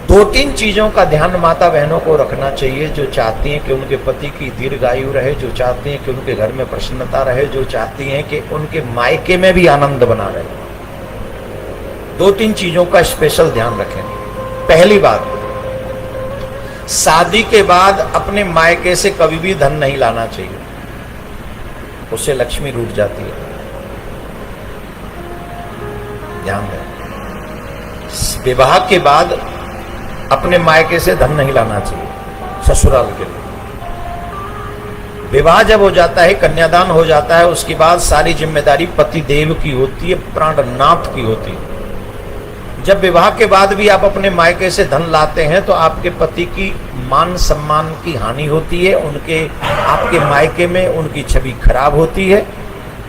दो तीन चीजों का ध्यान माता बहनों को रखना चाहिए जो चाहती हैं कि उनके पति की दीर्घायु रहे, जो चाहती हैं कि उनके घर में प्रसन्नता रहे, जो चाहती हैं कि उनके मायके में भी आनंद बना रहे। दो तीन चीजों का स्पेशल ध्यान रखें। पहली बात, शादी के बाद अपने मायके से कभी भी धन नहीं लाना चाहिए, उससे लक्ष्मी रूठ जाती है। ध्यान दें, विवाह के बाद अपने मायके से धन नहीं लाना चाहिए ससुराल के लिए। विवाह जब हो जाता है, कन्यादान हो जाता है, उसके बाद सारी जिम्मेदारी पति देव की होती है, प्राणनाथ की होती है। जब विवाह के बाद भी आप अपने मायके से धन लाते हैं तो आपके पति की मान सम्मान की हानि होती है, उनके आपके मायके में उनकी छवि खराब होती है,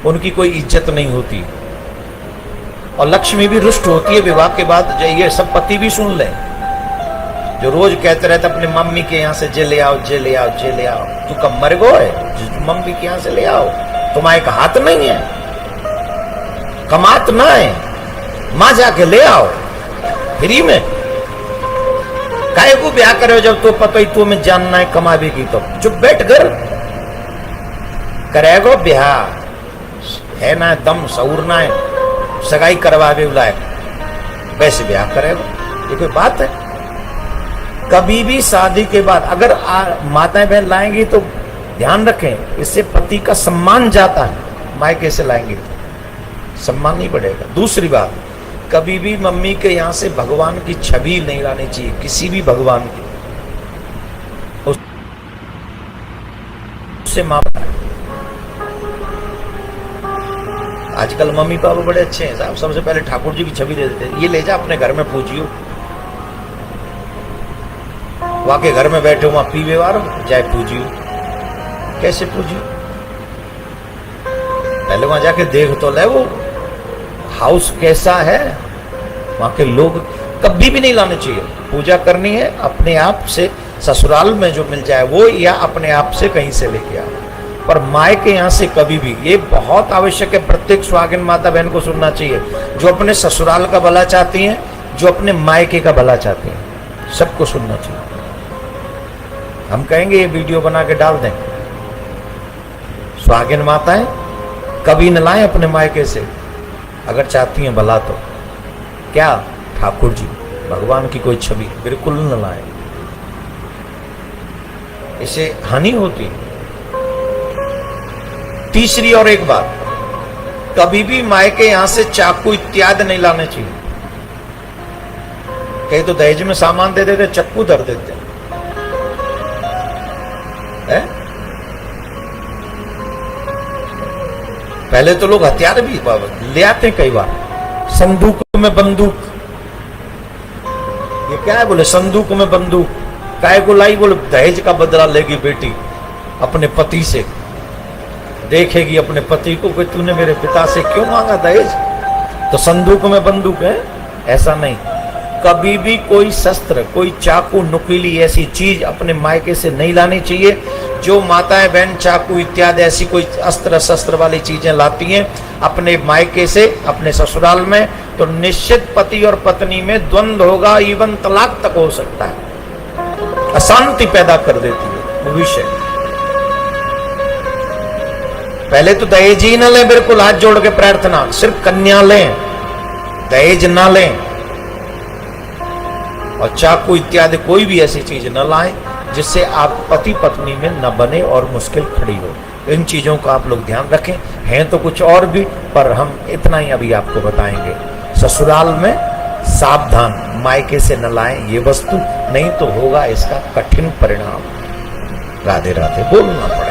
उनकी कोई इज्जत नहीं होती और लक्ष्मी भी रुष्ट होती है विवाह के बाद। ये सब पति भी सुन लें जो रोज कहते रहते अपने मम्मी के यहाँ से जे ले आओ, जे ले आओ, जे ले आओ। तू कब मर गो है, मम्मी के यहाँ से ले आओ, तुम्हारे एक हाथ नहीं है, कमात ना है, मां जाके ले आओ फ्री में। काहे को ब्याह करे जब तो पता ही तू में जानना है कमावे की, तो चुप बैठ कर करेगो ब्याह है ना, दम सऊर ना है, सगाई करवावे बुलाए वैसे ब्याह करेगा, ये कोई बात है। कभी भी शादी के बाद अगर माताएं बहन लाएंगी तो ध्यान रखें, इससे पति का सम्मान जाता है। मायके से लाएंगे तो सम्मान नहीं बढ़ेगा। दूसरी बात, कभी भी मम्मी के यहां से भगवान की छवि नहीं लानी चाहिए, किसी भी भगवान की, उससे मां। आजकल मम्मी पापा बड़े अच्छे हैं साहब, सबसे पहले ठाकुर जी की छवि दे देते हैं, ये ले जा अपने घर में पूजियो, वहां के घर में बैठे वहां पीवे वारो जाए पूजियो। कैसे पूजियो? पहले वहां जाके देख तो ले वो हाउस कैसा है, वहां के लोग। कभी भी नहीं लाने चाहिए। पूजा करनी है अपने आप से, ससुराल में जो मिल जाए वो, या अपने आप से कहीं से लेके आओ, पर मायके यहां से कभी भी। ये बहुत आवश्यक है, प्रत्येक सुहागिन माता बहन को सुनना चाहिए, जो अपने ससुराल का भला चाहती हैं, जो अपने मायके का भला चाहती हैं, सबको सुनना चाहिए। हम कहेंगे ये वीडियो बना के डाल दें। सुहागिन माताएं कभी न लाएं अपने मायके से, अगर चाहती हैं भला तो। क्या? ठाकुर जी भगवान की कोई छवि बिल्कुल न लाएं, इससे हानि होती है। तीसरी और एक बात, कभी भी मायके यहां से चाकू इत्यादि नहीं लाने चाहिए। कहीं तो दहेज में सामान दे देते, चक्कू धर देते हैं। पहले तो लोग हथियार भी ले आते हैं, कई बार संदूक में बंदूक। ये क्या है? बोले संदूक में बंदूक। काय को लाई? बोले दहेज का बदला लेगी बेटी अपने पति से, देखेगी अपने पति को कि तूने मेरे पिता से क्यों मांगा दहेज, तो संदूक में बंदूक है। ऐसा नहीं, कभी भी कोई शस्त्र, कोई चाकू, नुकीली ऐसी चीज अपने मायके से नहीं लानी चाहिए। जो माताएं बहन चाकू इत्यादि ऐसी कोई अस्त्र शस्त्र वाली चीजें लाती हैं अपने मायके से अपने ससुराल में, तो निश्चित पति और पत्नी में द्वंद्व होगा, इवन तलाक तक हो सकता है, अशांति पैदा कर देती है भविष्य। पहले तो दहेज ही न लें, बिल्कुल हाथ जोड़ के प्रार्थना, सिर्फ कन्या लें, दहेज ना लें, और चाकू इत्यादि कोई भी ऐसी चीज न लाएं जिससे आप पति पत्नी में न बने और मुश्किल खड़ी हो। इन चीजों का आप लोग ध्यान रखें। हैं तो कुछ और भी, पर हम इतना ही अभी आपको बताएंगे। ससुराल में सावधान, मायके से न लाएं ये वस्तु, नहीं तो होगा इसका कठिन परिणाम। राधे राधे बोलना पड़ेगा।